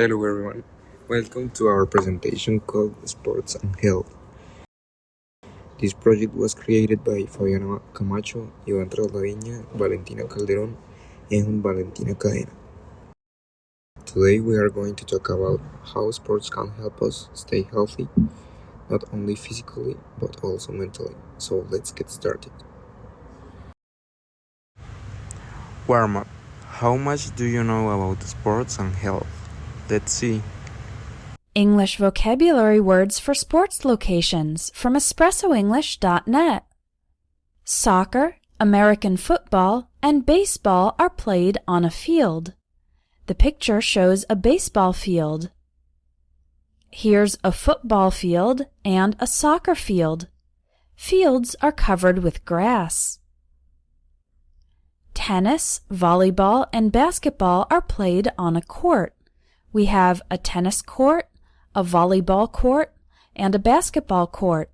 Hello everyone, welcome to our presentation called Sports and Health. This project was created by Fabiana Camacho, Iván Traslaviña, Valentina Calderón, and Valentina Cadena. Today we are going to talk about how sports can help us stay healthy, not only physically but also mentally. So let's get started. Warm up. How much do you know about sports and health? Let's see. English vocabulary words for sports locations from espressoenglish.net. Soccer, American football, and baseball are played on a field. The picture shows a baseball field. Here's a football field and a soccer field. Fields are covered with grass. Tennis, volleyball, and basketball are played on a court. We have a tennis court, a volleyball court, and a basketball court.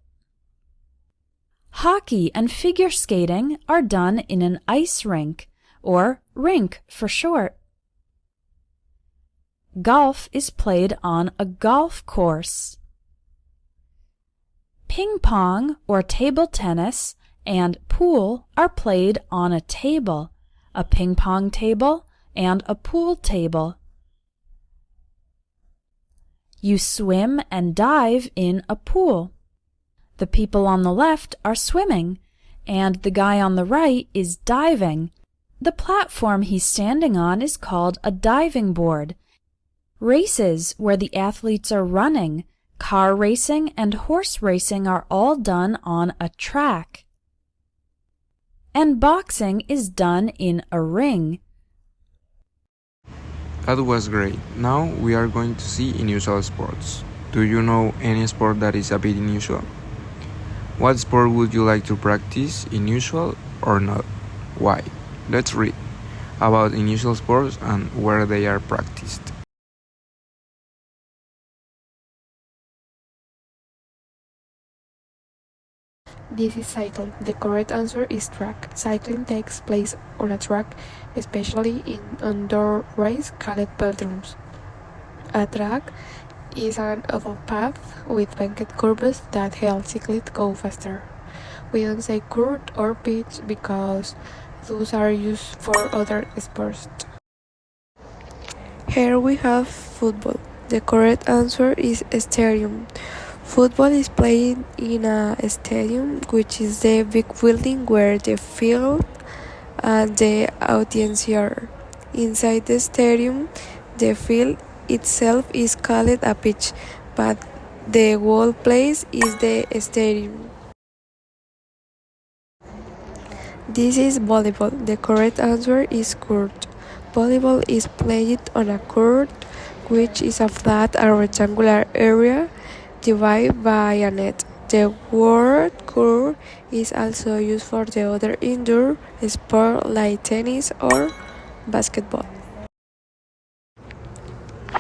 Hockey and figure skating are done in an ice rink, or rink for short. Golf is played on a golf course. Ping pong or table tennis and pool are played on a table, a ping pong table, and a pool table. You swim and dive in a pool. The people on the left are swimming, and the guy on the right is diving. The platform he's standing on is called a diving board. Races where the athletes are running, car racing, and horse racing are all done on a track. And boxing is done in a ring. That was great. Now we are going to see unusual sports. Do you know any sport that is a bit unusual? What sport would you like to practice, unusual or not? Why? Let's read about unusual sports and where they are practiced. This is cycling. The correct answer is track. Cycling takes place on a track, especially in indoor race called velodromes. A track is an oval path with banked curves that help cyclists go faster. We don't say court or pitch because those are used for other sports. Here we have football. The correct answer is stadium. Football is played in a stadium, which is the big building where the field and the audience are. Inside the stadium, the field itself is called a pitch, but the whole place is the stadium. This is volleyball. The correct answer is court. Volleyball is played on a court, which is a flat and rectangular area divided by a net. The word court is also used for the other indoor sport like tennis or basketball.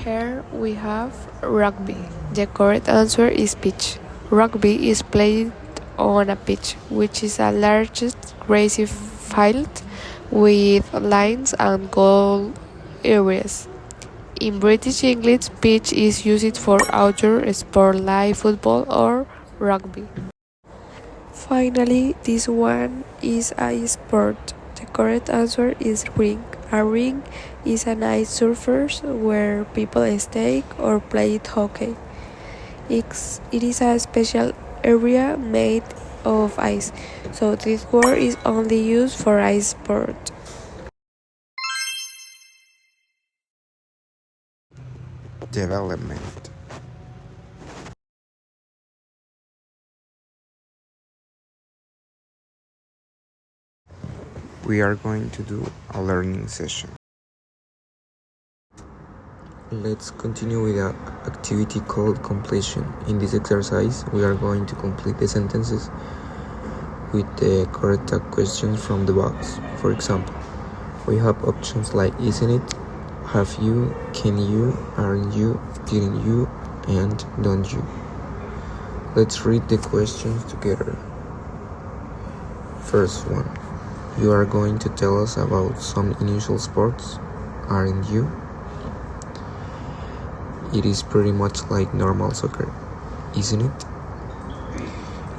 Here we have rugby. The correct answer is pitch. Rugby is played on a pitch, which is a large grassy field with lines and goal areas. In British English, pitch is used for outdoor sport like football or rugby. Finally, this one is a sport. The correct answer is ring. A ring is an ice surface where people stake or play hockey. It is a special area made of ice, so this word is only used for ice sport. Development. We are going to do a learning session. Let's continue with an activity called completion. In this exercise, we are going to complete the sentences with the correct questions from the box. For example, we have options like isn't it, have you, can you, aren't you, didn't you, and don't you. Let's read the questions together. First one. You are going to tell us about some unusual sports, aren't you? It is pretty much like normal soccer, isn't it?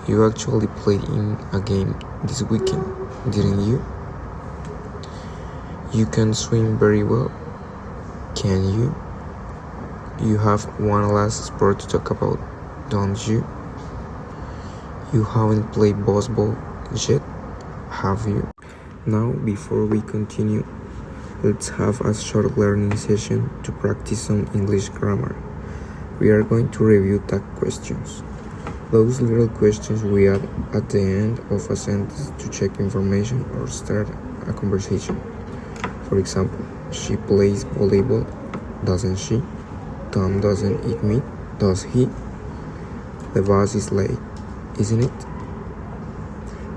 You actually played in a game this weekend, didn't you? You can swim very well, can you? You have one last sport to talk about, don't you? You haven't played baseball yet, have you? Now, before we continue, let's have a short learning session to practice some English grammar. We are going to review tag questions. Those little questions we add at the end of a sentence to check information or start a conversation. For example, she plays volleyball, doesn't she? Tom doesn't eat meat, does he? The bus is late, isn't it?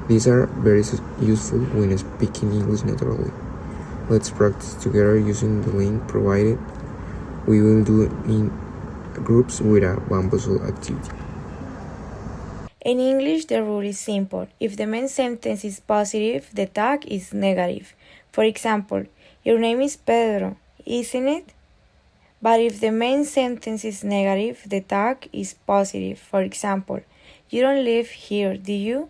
These are very useful when speaking English naturally. Let's practice together using the link provided. We will do it in groups with a bamboozle activity. In English, the rule is simple. If the main sentence is positive, the tag is negative. For example, your name is Pedro, isn't it? But if the main sentence is negative, the tag is positive. For example, you don't live here, do you?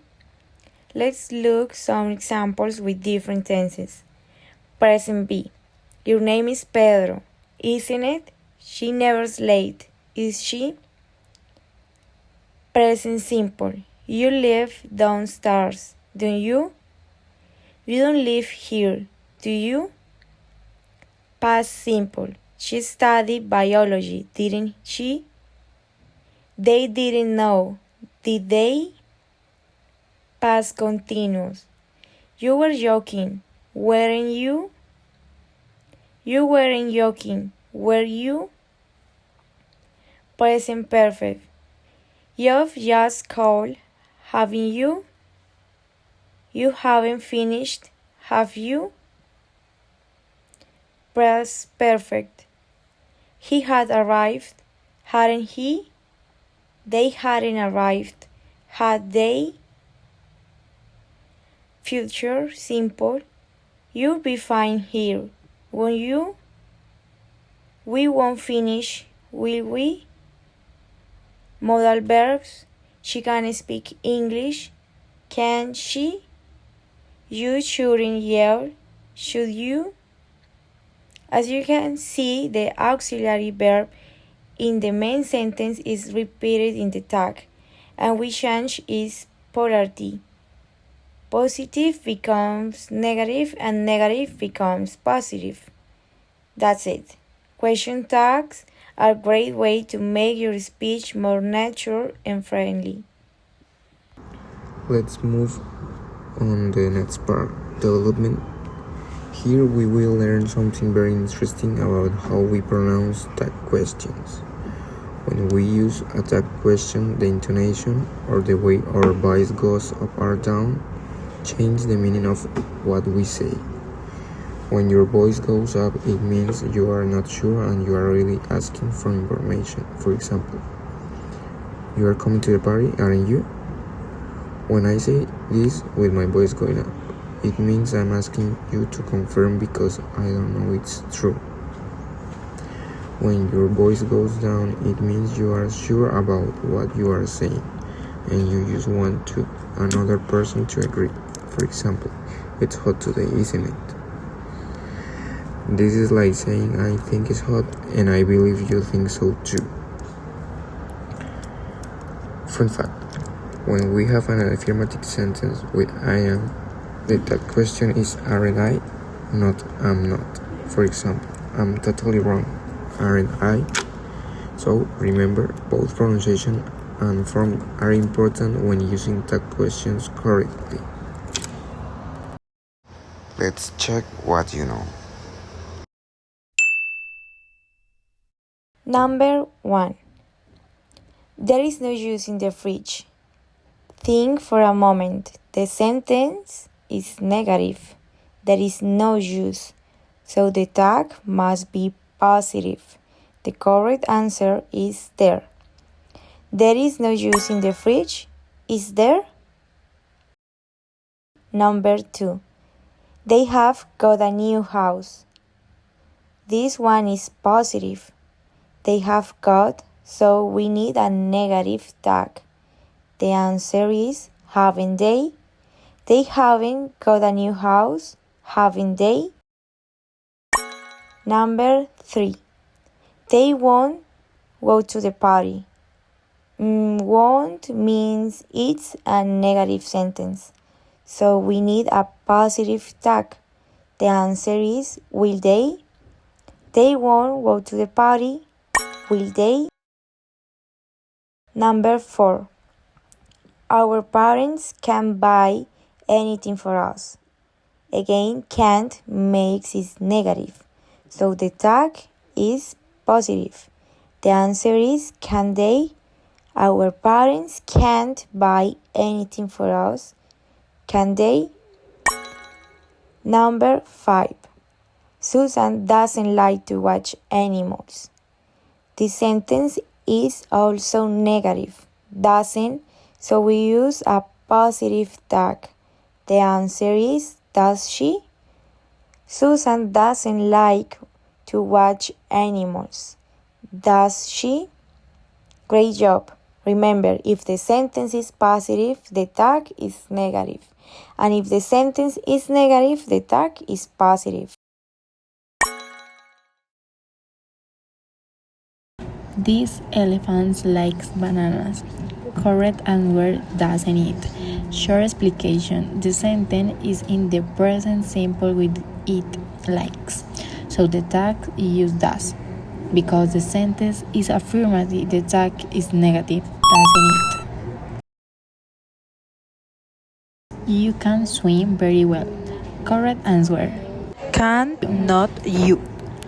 Let's look some examples with different tenses. Present B. Your name is Pedro, isn't it? She never's late, is she? Present simple. You live downstairs, don't you? You don't live here, do you? Past simple. She studied biology, didn't she? They didn't know, did they? Past continuous. You were joking, weren't you? You weren't joking, were you? Present perfect. You've just called, haven't you? You haven't finished, have you? Past perfect. He had arrived, hadn't he? They hadn't arrived, had they? Future simple. You'll be fine here, won't you? We won't finish, will we? Modal verbs. She can speak English, can she? You shouldn't yell, should you? As you can see, the auxiliary verb in the main sentence is repeated in the tag, and we change its polarity. Positive becomes negative and negative becomes positive. That's it. Question tags are a great way to make your speech more natural and friendly. Let's move on the next part, development. Here we will learn something very interesting about how we pronounce tag questions. When we use a tag question, the intonation or the way our voice goes up or down change the meaning of what we say. When your voice goes up, it means you are not sure and you are really asking for information. For example, you are coming to the party, aren't you? When I say this with my voice going up, it means I'm asking you to confirm because I don't know it's true. When your voice goes down, it means you are sure about what you are saying and you just want another person to agree. For example, it's hot today, isn't it? This is like saying I think it's hot and I believe you think so too. Fun fact, when we have an affirmative sentence with I am, the tag question is aren't I, not I'm not. For example, I'm totally wrong, aren't I? So remember, both pronunciation and form are important when using tag questions correctly. Let's check what you know. Number 1. There is no juice in the fridge. Think for a moment. The sentence is negative. There is no juice. So the tag must be positive. The correct answer is there. There is no juice in the fridge. Is there? Number 2. They have got a new house. This one is positive. They have got, so we need a negative tag. The answer is haven't they? They haven't got a new house, haven't they? Number 3. They won't go to the party. Won't means it's a negative sentence. So we need a positive tag. The answer is will they? They won't go to the party. Will they? Number 4. Our parents can buy anything for us. Again, can't makes it negative. So the tag is positive. The answer is can they? Our parents can't buy anything for us. Can they? Number 5. Susan doesn't like to watch animals. This sentence is also negative. Doesn't, so we use a positive tag. The answer is does she? Susan doesn't like to watch animals. Does she? Great job. Remember, if the sentence is positive, the tag is negative. And if the sentence is negative, the tag is positive. This elephant likes bananas. Correct answer doesn't eat. Short explication. The sentence is in the present simple with it likes. So the tag use does. Because the sentence is affirmative, the tag is negative, doesn't it? You can swim very well. Correct answer. Can, not you.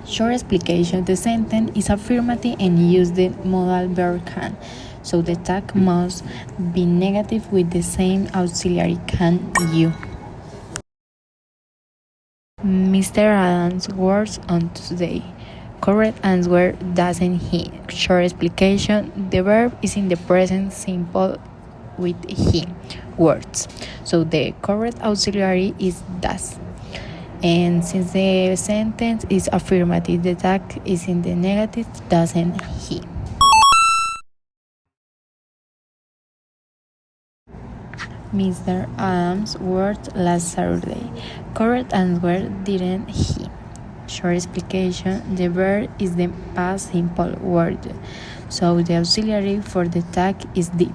Short explication. The sentence is affirmative and use the modal verb can. So the tag must be negative with the same auxiliary can you. Mr. Adams works on Tuesday. Correct answer doesn't he. Short explication. The verb is in the present simple with he words. So the correct auxiliary is does. And since the sentence is affirmative, the tag is in the negative, doesn't he. Mr. Adams worked last Saturday. Correct answer didn't he. Short explication. The verb is the past simple word. So the auxiliary for the tag is did.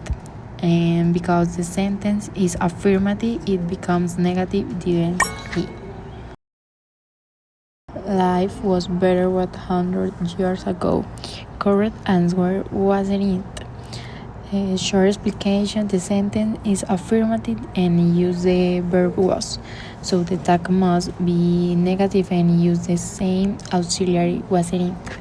And because the sentence is affirmative, it becomes negative, didn't he. Life was better 100 years ago. Correct answer wasn't it. Short explication. The sentence is affirmative and use the verb was. So the tag must be negative and use the same auxiliary wasn't it.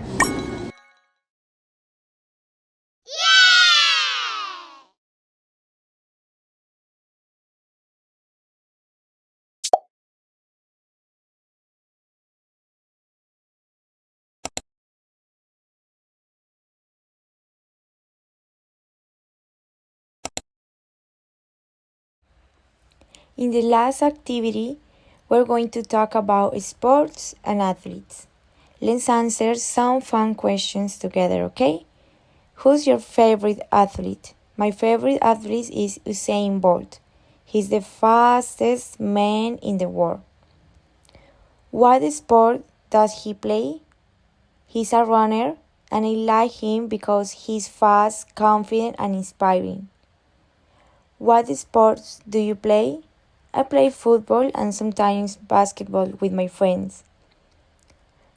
In the last activity, we're going to talk about sports and athletes. Let's answer some fun questions together, okay? Who's your favorite athlete? My favorite athlete is Usain Bolt. He's the fastest man in the world. What sport does he play? He's a runner, and I like him because he's fast, confident, and inspiring. What sports do you play? I play football and sometimes basketball with my friends.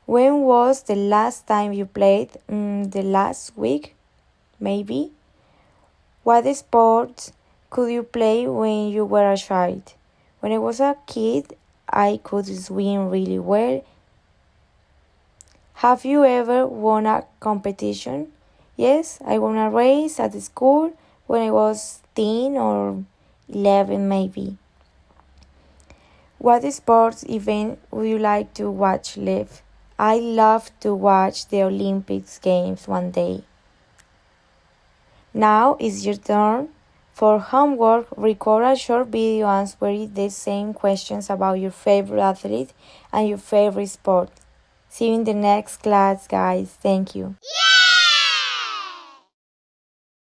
When was the last time you played? The last week, maybe? What sports could you play when you were a child? When I was a kid, I could swim really well. Have you ever won a competition? Yes, I won a race at the school when I was 10 or 11 maybe. What sports event would you like to watch live? I love to watch the Olympics games one day. Now it's your turn. For homework, record a short video answering the same questions about your favorite athlete and your favorite sport. See you in the next class, guys. Thank you. Yeah!